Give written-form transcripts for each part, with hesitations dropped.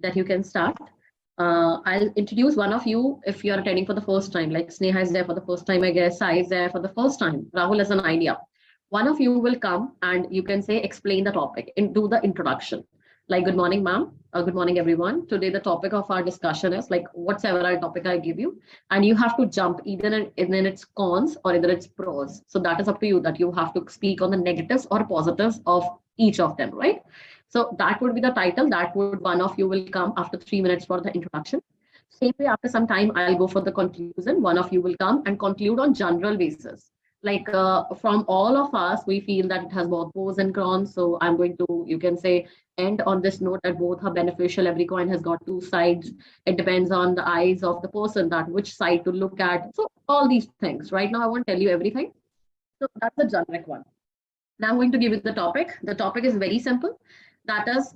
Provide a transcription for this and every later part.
that you can start. I'll introduce one of you if you're attending for the first time, like Sneha is there for the first time, I guess, Sai is there for the first time, Rahul has an idea. One of you will come and you can say, explain the topic and do the introduction. Like, good morning, ma'am. Good morning, everyone. Today, the topic of our discussion is like whatever topic I give you, and you have to jump either in its cons or either its pros. So that is up to you that you have to speak on the negatives or positives of each of them, right? So that would be the title. That would one of you will come after 3 minutes for the introduction. Same way, after some time, I'll go for the conclusion. One of you will come and conclude on general basis. Like from all of us, we feel that it has both pros and cons. So I'm going to, you can say, end on this note that both are beneficial. Every coin has got two sides. It depends on the eyes of the person that which side to look at. So all these things. Right now, I won't tell you everything. So that's the generic one. Now I'm going to give you the topic. The topic is very simple. That is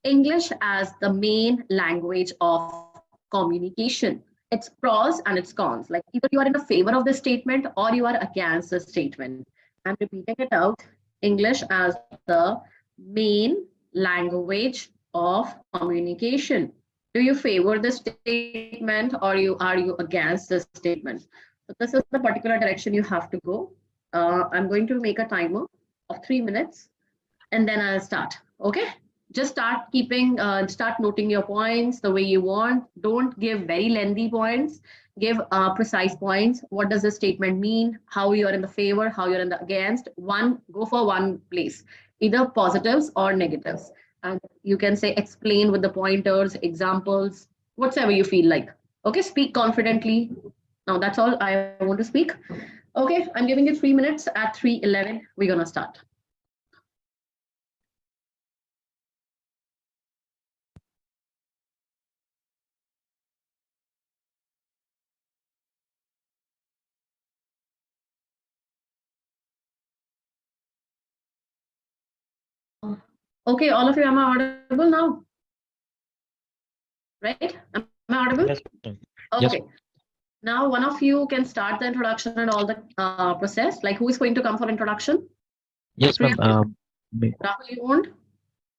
English as the main language of communication. Its pros and its cons. Like either you are in a favor of the statement or you are against the statement. I'm repeating it out. English as the main language of communication. Do you favor the statement or are you against the statement? So this is the particular direction you have to go. I'm going to make a timer of 3 minutes and then I'll start. Okay. Just start noting your points the way you want. Don't give very lengthy points. Give precise points. What does the statement mean? How you're in the favor, how you're in the against. Go for one place, either positives or negatives. And you can say explain with the pointers, examples, whatever you feel like. Okay, speak confidently. Now that's all I want to speak. Okay, I'm giving you 3 minutes. At 3:11, we're gonna start. Okay, all of you, am I audible now? Right? Am I audible? Yes. Okay. Yes. Now, one of you can start the introduction and all the process. Like, who is going to come for introduction? Yes, ma'am. Rahul, you want?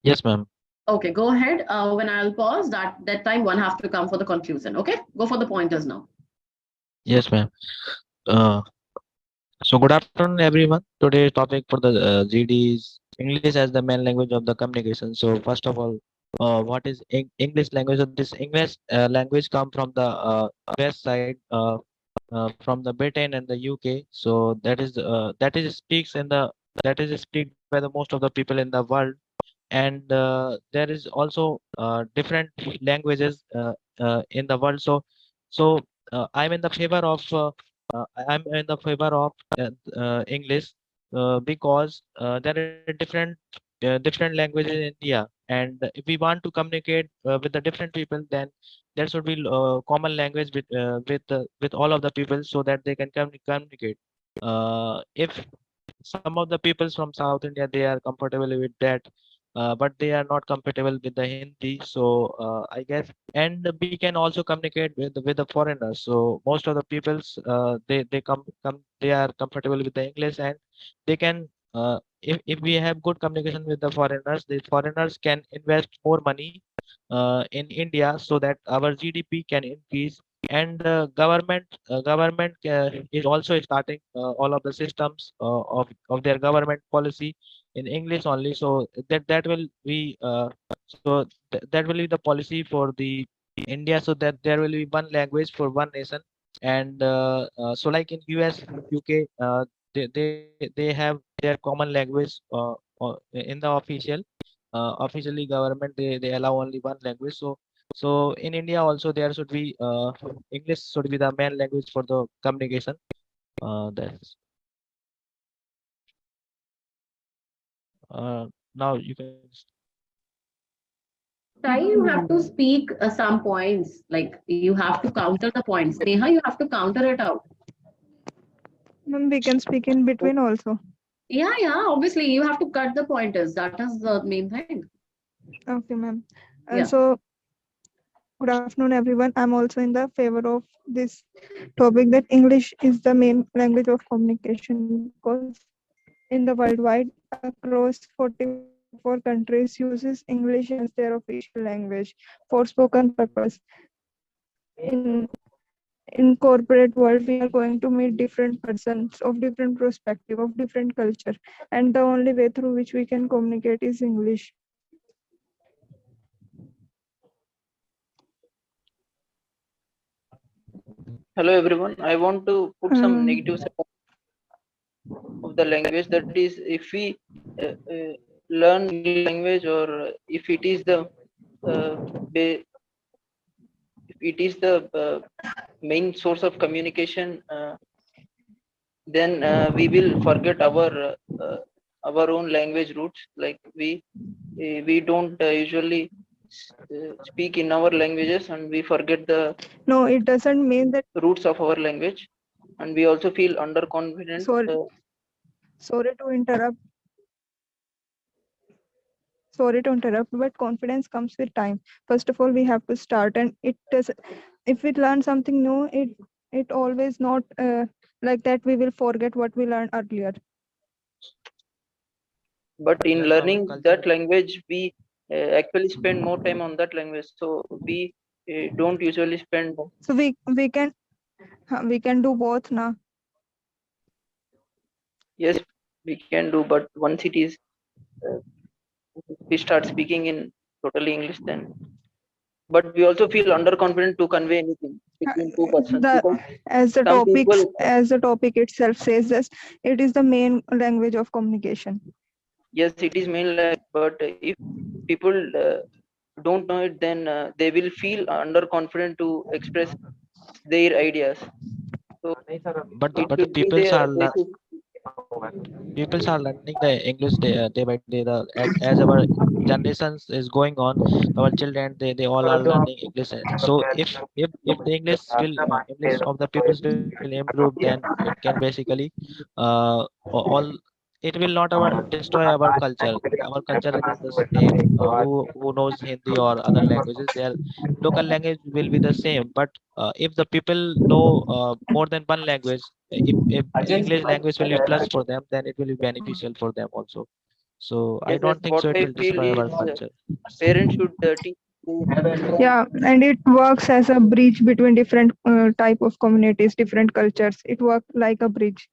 Yes, ma'am. Okay, go ahead. When I'll pause, that time one have to come for the conclusion. Okay, go for the pointers now. Yes, ma'am. So good afternoon, everyone. Today's topic for the GD is English as the main language of the communication. So first of all, what is English language? So this English language come from the west side, from the Britain and the UK. So that is speaks in the that is speak by the most of the people in the world. And there is also different languages in the world. So I'm in the favor of English because there are different languages in India, and if we want to communicate with the different people, then there should be common language with all of the people so that they can communicate. If some of the peoples from South India, they are comfortable with that, but they are not compatible with the Hindi. So I guess, and we can also communicate with the foreigners. So most of the peoples, they they are comfortable with the English, and they can, if we have good communication with the foreigners can invest more money in India so that our GDP can increase. And government is also starting all of the systems of their government policy in English only. So that will be that will be the policy for the India, so that there will be one language for one nation. And so like in US, UK, they have their common language in the officially government, they allow only one language. So in India also there should be English should be the main language for the communication. That's now you can. Sai, you have to speak some points. Like you have to counter the points. Neha, you have to counter it out. Ma'am, we can speak in between also. Yeah, obviously you have to cut the pointers. That is the main thing. Okay, ma'am. Yeah. So, good afternoon, everyone. I'm also in the favor of this topic that English is the main language of communication because in the worldwide across 40 of our countries uses English as their official language for spoken purpose. In in corporate world, we are going to meet different persons of different perspective, of different culture, and the only way through which we can communicate is English. Hello everyone. I want to put some Um, negative side of the language. That is, if we learn English language, or if it is the uh, if it is the main source of communication, then we will forget our own language roots. Like we don't usually speak in our languages, and we forget the no, it doesn't mean that. roots of our language, and we also feel underconfident. Sorry, sorry to interrupt. Sorry to interrupt, but confidence comes with time. First of all, we have to start, and it does. If we learn something new, it always not like that. We will forget what we learned earlier. But in That's our learning culture. that language, we actually spend more time on that language. So we don't usually spend. So we can do both now. Yes, we can do, but once it is we start speaking in totally English, then. But we also feel underconfident to convey anything between two persons, The because as the some topics people, as the topic itself says this, it is the main language of communication. yes, it is main language, but if people don't know it, then they will feel underconfident to express their ideas. So But it the should be peoples there. are They should. peoples are learning the English day by day. As our generations is going on, our children they all are learning English. So if the English of the peoples will improve, then it can basically all it will not destroy our culture. Our culture remains the same. Who knows Hindi or other languages, their local language will be the same. But if the people know more than one language, if English language will be plus for them, then it will be beneficial for them also. So I Yes, yes. don't think What so it I will feel destroy is our culture. parents should teach their children. Yeah, and it works as a bridge between different type of communities, different cultures. It works like a bridge.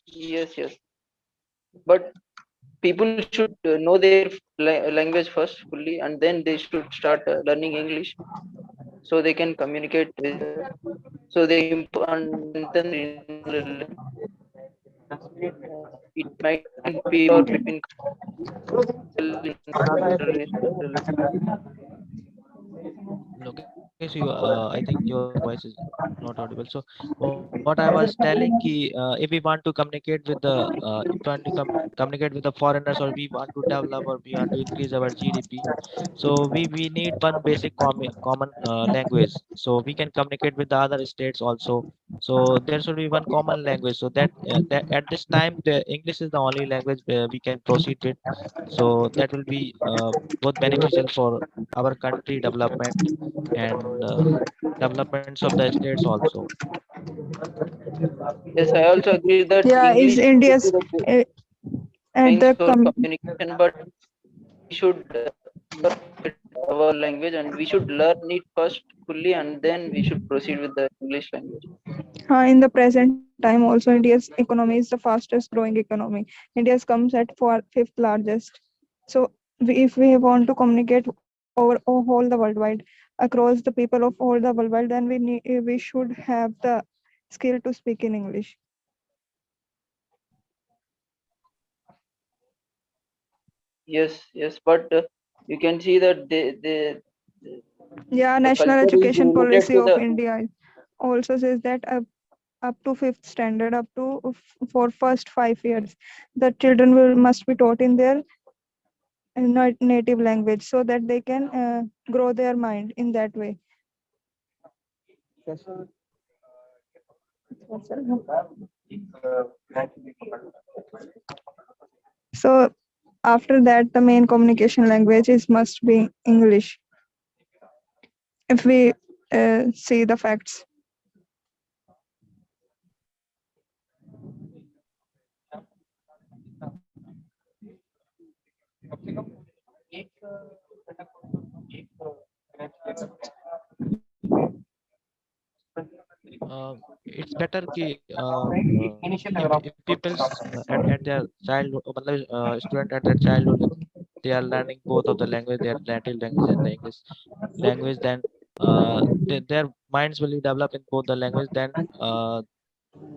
Yes, yes. But people should know their language first fully, and then they should start learning English, so they can communicate with. So they and strengthen the internal relation. It might be or between relation. Lokesh, I think your voice is not audible. So what I was telling ki if we want to communicate with if we want to communicate with the foreigners, or we want to develop, or we want to increase our GDP, so we need one basic common language, so we can communicate with the other states also. So there should be one common language, so that at this time the English is the only language we can proceed with. So that will be both beneficial for our country development and developments of the states also. Yes, I also agree that Yeah, is English should be India's the uh, at main the source of communication, but we should underconfident our language, and we should learn it first fully, and then we should proceed with the English language. in the present time also India's economy is the fastest growing economy. India's comes at fifth largest. So if we want to communicate over whole the worldwide across the people of all the worldwide, then we should have the skill to speak in English. Yes, yes, but you can see that Yeah, the national culture is education related policy to of the. India also says that up to fifth standard, up to for first 5 years, the children will must be taught in their native language so that they can grow their mind in that way. So after that, the main communication language is must be English. If we see the facts. It's better if people's at their childhood, student at their childhood, if they are learning both of the language, their native language and the English language, then their minds will be developed in both the language. Then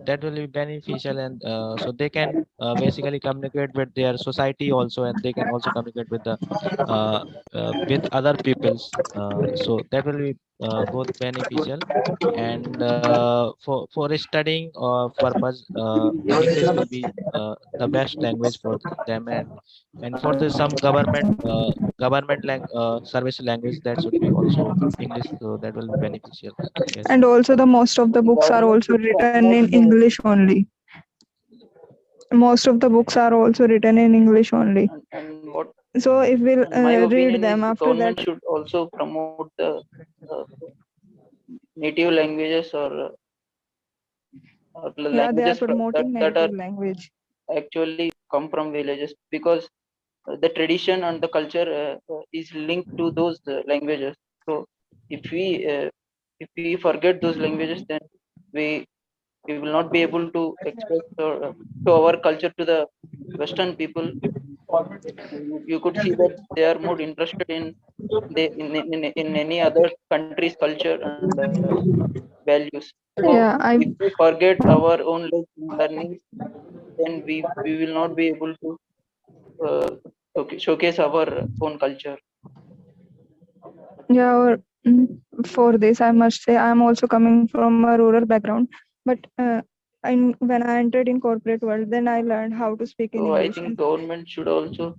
that will be beneficial, and so they can basically communicate with their society also, and they can also communicate uh, with other peoples. So that will be both beneficial, and for studying purpose, English will be the best language for them, and for the some service language, that should be also English, so that will be beneficial, I guess. And also the most of the books are Government also should written promote in English only. Most of the books are also written in English only. and what So if we'll my read opinion them is after that, government should also promote the uh, native languages or yeah, they are languages promoting that are native language. actually come from villages, because the tradition and the culture is linked to those languages. So if we forget those languages, then we we will not be able to express to our culture to the Western people. You could see that they are more interested in in any other country's culture and values. So Yeah, if we forget our own learning, then we will not be able to uh, showcase our own culture. yeah. For this, I must say I am also coming from a rural background, but when I entered in corporate world, then I learned how to speak in So I English. think government should also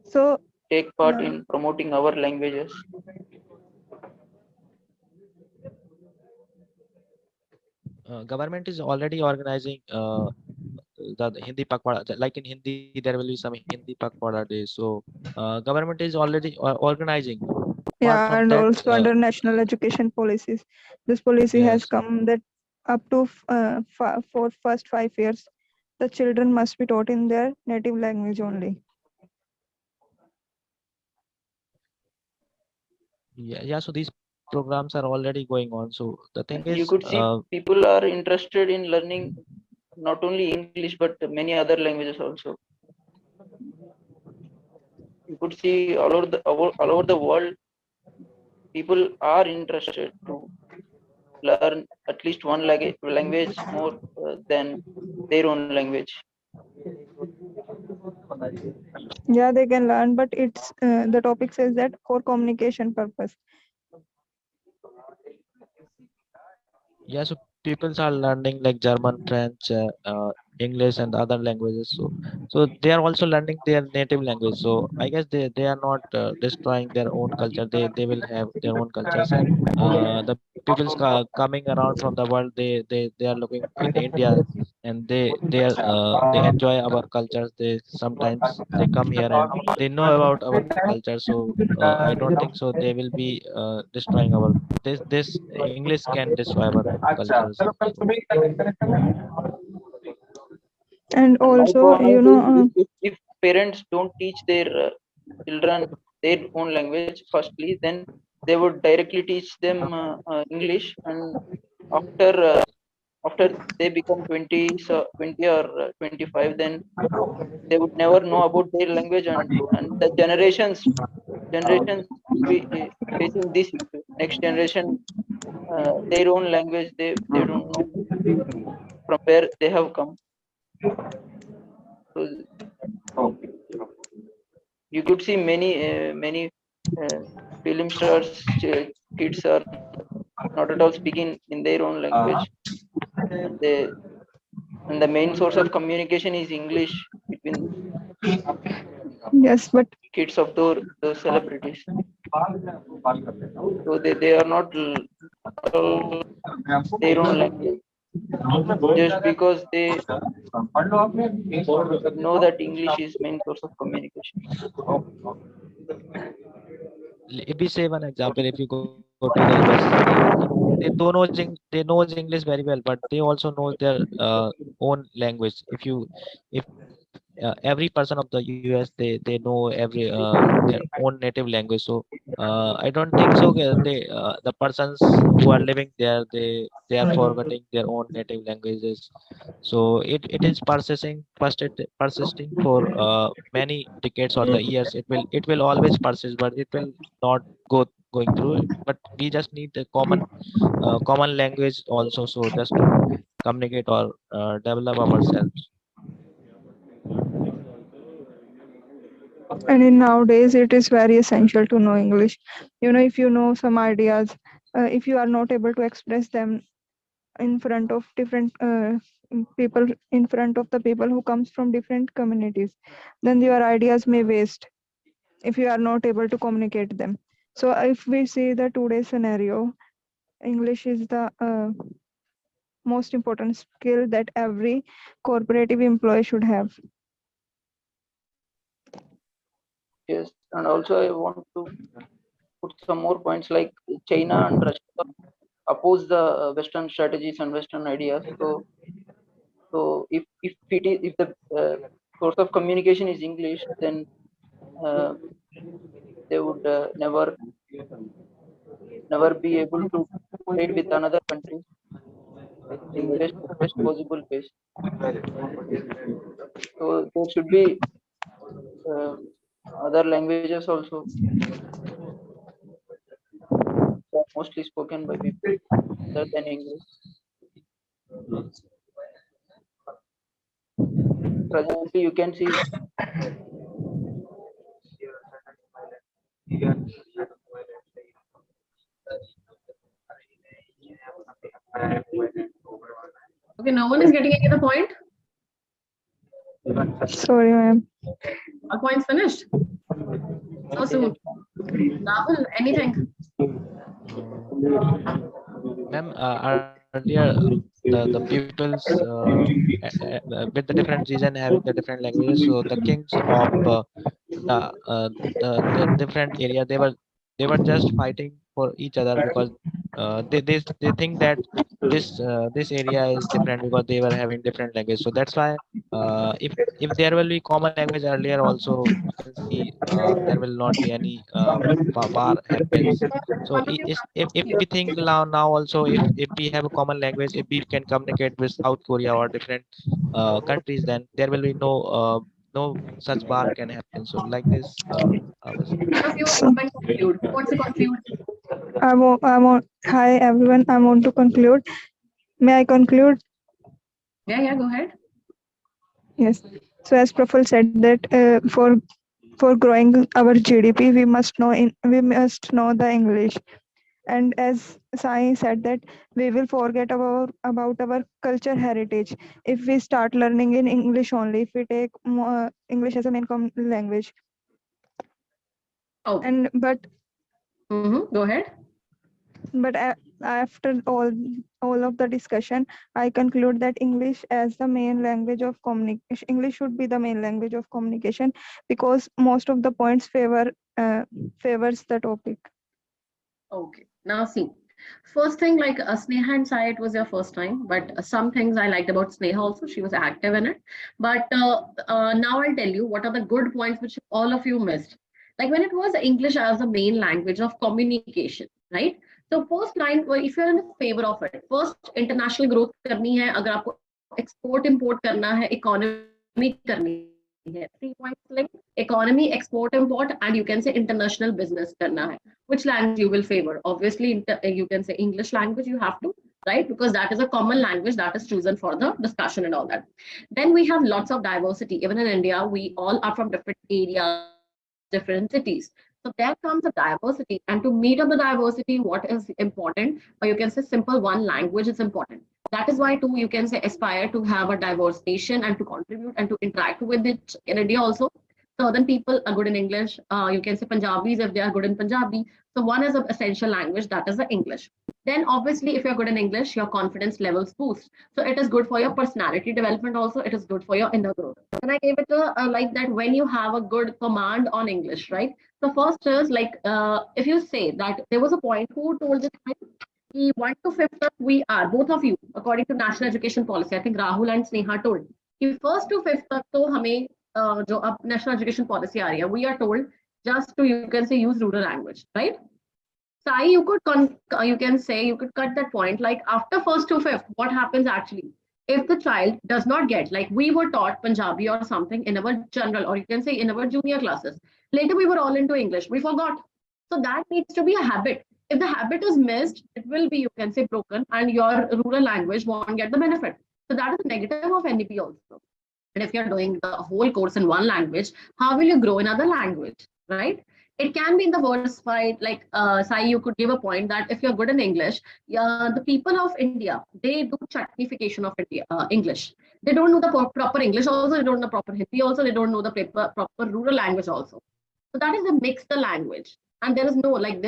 So take part in promoting our languages. Government is already organizing the Hindi Pakwada. Like in Hindi, there will be some Hindi Pakwada days. So government is already organizing. Apart yeah, from and that, also under national education policies, this policy has yes, come that up to for first 5 years, the children must be taught in their native language only. yeah. So these programs are already going on. So the thing You is, could see people are interested in learning not only English but many other languages also. You could see all over the world, people are interested to learn at least one language more than their own language. Yeah, they can learn, but it's the topic says that for communication purpose. yeah. So people are learning like German, French, English, and other languages. So they are also learning their native language. So I guess they are not destroying their own culture. They will have their own cultures, and the people's coming around from the world, they are looking in India, and they enjoy our cultures. They sometimes they come here and they know about our culture. So I don't think so they will be destroying our this English can destroy our cultures. And And my also, point is, if parents don't teach their children their own language firstly, then they would directly teach them English, and after after they become 20, so 20 or 25, then they would never know about their language, and the generations will be facing this issue. Next generation, their own language, they don't know from where they have come. So you could see many uh, film stars, kids are not at all speaking in their own language, and the main source of communication is English between yes, but kids of those celebrities. So they are not all their own language, just because they know that English is main source of communication. If we say one example, if you go to the US, they knows English very well, but they also know their own language. If every person of the US, they know every their own native language. So I don't think so. The persons who are living there, they are forgetting their own native languages. So it is persisting for many decades or the years. It will always persist, but it will not going through it. But we just need a common language also, so just to communicate or develop ourselves. And in nowadays, it is very essential to know English. If you know some ideas, if you are not able to express them in front of different people, in front of the people who comes from different communities, then your ideas may waste if you are not able to communicate them. So if we see the today's scenario, English is the most important skill that every corporative employee should have. Yes, and also I want to put some more points, like China and Russia oppose the Western strategies and Western ideas. So if the source of communication is English, then uh, they would never be able to trade with another country in best possible ways. So there should be uh, other languages also that are mostly spoken by people other than English. Presently, you can see Okay, no one is getting any other point. Sorry, ma'am. All points finished. So soon. Rahul, anything? Ma'am, earlier the peoples with the different region having the different languages. So the kings of the the different area, they were just fighting for each other because they think that this area is different because they were having different language. So that's why if there will be common language earlier also, you can see there will not be any war happens. So if we think now also, if we have a common language, if we can communicate with South Korea or different countries, then there will be no such war can happen. So like this, I was. One of you So, can conclude. Who wants to conclude? hi everyone. I want to conclude. May I conclude? Yeah, go ahead. Yes. So as Praful said that for growing our GDP, we must know the English. And as Sai said that we will forget about our culture heritage if we start learning in English only. If we take English as a main language, Oh, and go ahead. but after all of the discussion, I conclude that English as the main language of communication, English should be the main language of communication because most of the points favors the topic. Okay, now see. First thing, like Sneha and Sai, it was your first time, but some things I liked about Sneha also. She was active in it. But now I'll tell you what are the good points which all of you missed. Like when it was English as the main language of communication, right? So first line, if you're in favor of it, first international growth करनी है, अगर आपको export import करना है, economy करनी है. 3 points like economy, export import, and you can say international business करना है. Which language you will favor? Obviously, you can say English language you have to, right? Because that is a common language that is chosen for the discussion and all that. Then we have lots of diversity. Even in India, we all are from different areas, different cities. So there comes a diversity. And to meet up the diversity, what is important, or you can say simple one language is important. That is why too, you can say aspire to have a diverse nation and to contribute and to interact with it in India also. Southern people are good in English. You can say Punjabis if they are good in Punjabi. So one is an essential language, that is the English. Then obviously, if you're good in English, your confidence levels boost. So it is good for your personality development also. It is good for your inner growth. And I gave it like that when you have a good command on English, right? So first is like, if you say that there was a point who told this time, 1 to 5th तक we are, both of you, according to national education policy, I think Rahul and Sneha told, कि 1st to 5th तक तो हमें जो अब national education policy आ रही है, we are told just to, you can say, use rural language, right? Sai, you could cut that point. Like after first to fifth, what happens actually? If the child does not get, like we were taught Punjabi or something in our general, or you can say in our junior classes. Later we were all into English. We forgot. So that needs to be a habit. If the habit is missed, it will be, you can say, broken, and your rural language won't get the benefit. So that is the negative of NDP also. And if you're doing the whole course in one language, how will you grow in other language, right? It can be in the worst fight, like Sai, you could give a point that if you're good in English, the people of India, they do chutnification of India, English. They don't know the proper English also, they don't know proper Hindi also, they don't know the proper rural language also. So that is a mixed language. And there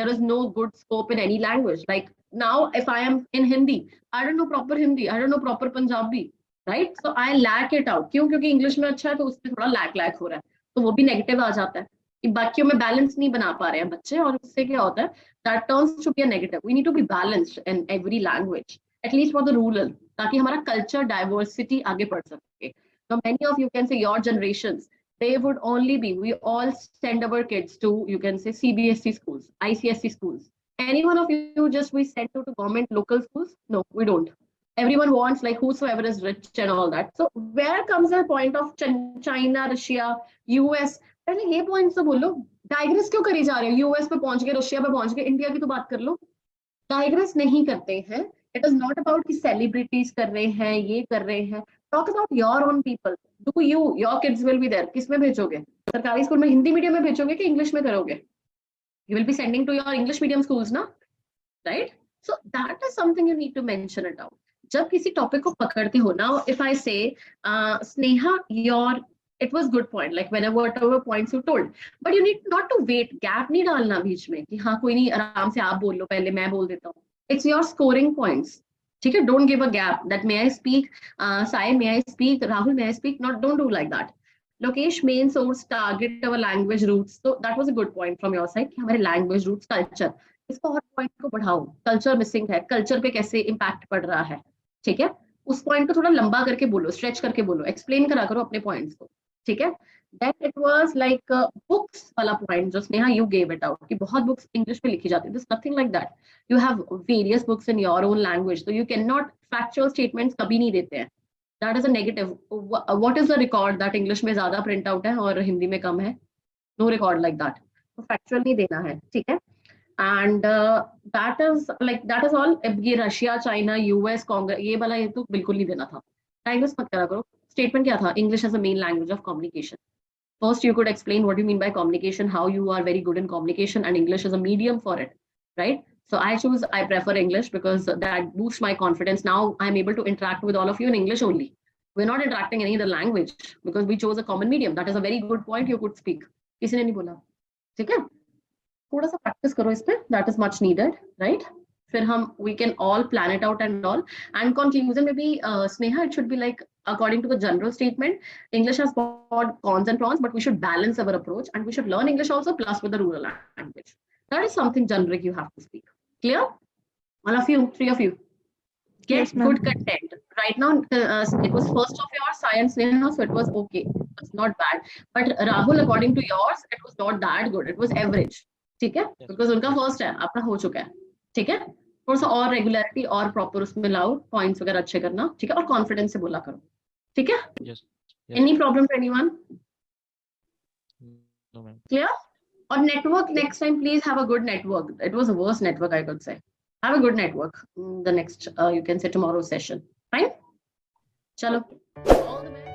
is no good scope in any language. Like now, if I am in Hindi, I don't know proper Hindi, I don't know proper Punjabi, right? So I lack it out. क्यों? क्योंकि English में अच्छा है तो उसमें थोड़ा lack हो रहा है, तो वो भी negative आ जाता है कि बाकियों में बैलेंस नहीं बना पा रहे हैं बच्चे, और उससे क्या होता है, that turns to be a negative. We need to be balanced in every language, at least for the rural, ताकि हमारा culture diversity आगे बढ़ सके. So many of you can say your generations, they would only be, we all send our kids to, you can say, CBSE schools, ICSE schools. Any one of you just we send to government local schools? No, we don't. Everyone wants like whosoever is rich and all that. So where comes the point of China, Russia, US? पहले ये point तो बोलो, digress क्यों करी जा रहे हो? US पे पहुंच गए, रशिया पे पहुंच गए, इंडिया की तो बात कर लो. डाइग्रेस नहीं करते हैं. इट इज नॉट अबाउट कि सेलिब्रिटीज कर रहे हैं, ये कर रहे हैं. Talk about your own people. Do you, your kids will be there. किस में भेजोगे? सरकारी स्कूल में हिंदी मीडियम में भेजोगे कि इंग्लिश में करोगे? You will be sending to your English medium schools ना, right? So that is something you need to mention it out. जब किसी टॉपिक को पकड़ते हो ना, इफ आई से Sneha, your it was good point, like whatever points you told, but you need not to wait, gap नहीं डालना बीच में कि हाँ कोई नहीं, आराम से आप बोल लो, पहले मैं बोल देता हूँ. It's your scoring points, ठीक है? Don't give a gap that may I speak, Sai may I speak, Rahul may I speak. Not, don't do like that. Lokesh, main source, target our language roots. So that was a good point from your side कि हमारे language roots, culture, इसको और point को बढ़ाओ. Culture missing है, culture पे कैसे impact पड़ रहा है, ठीक है? उस point को थोड़ा लंबा करके बोलो, stretch करके बोलो, explain करा करो अपने points को, ठीक है? Then it was like books वाला point जो Sneha you gave it out कि बहुत books English में लिखी जाती है. There's nothing like that. You have various books in your own language, so you cannot factual statements कभी नहीं देते हैं. That is a negative. What is the record that English में ज़्यादा print out है और हिंदी में कम है? No record like that. तो factual नहीं देना है, ठीक है? And that is all. ये रशिया, चाइना, यूएस, कांग्रेस, ये वाला ये तो बिल्कुल नहीं देना था. डाइग्रेस मत करा करो. Statement क्या था? English as a main language of communication. First, you could explain what you mean by communication, how you are very good in communication, and English is a medium for it, right? So I prefer English because that boosts my confidence. Now I'm able to interact with all of you in English only. We're not interacting in any other language because we chose a common medium. That is a very good point. You could speak. किसी ने नहीं बोला, ठीक है? थोड़ा सा practice करो इस पे. That is much needed, right? फिर हम we can all plan it out and all. And conclusion maybe Sneha, it should be like according to the general statement, English has cons and pros, but we should balance our approach and we should learn English also plus with the rural language. That is something generic you have to speak. Clear? All of you, three of you. Get yes, good content. Right now, it was first of your science, Sneha, so it was okay. It's not bad. But Rahul, according to yours, it was not that good. It was average. ठीक है? Because उनका first है, आपका हो चुका है. ठीक है? थोड़ा सा और रेगुलरिटी और प्रॉपर उसमें लाओ, पॉइंट्स वगैरह अच्छे करना, ठीक है? और कॉन्फिडेंस से बोला करो, ठीक है? Yes. Any problem to anyone? No, ma'am. Clear? Or network next time, please have a good network. It was a worse network, I could say. Have a good network. The next, you can say tomorrow's session. Fine? Chalo. All the best.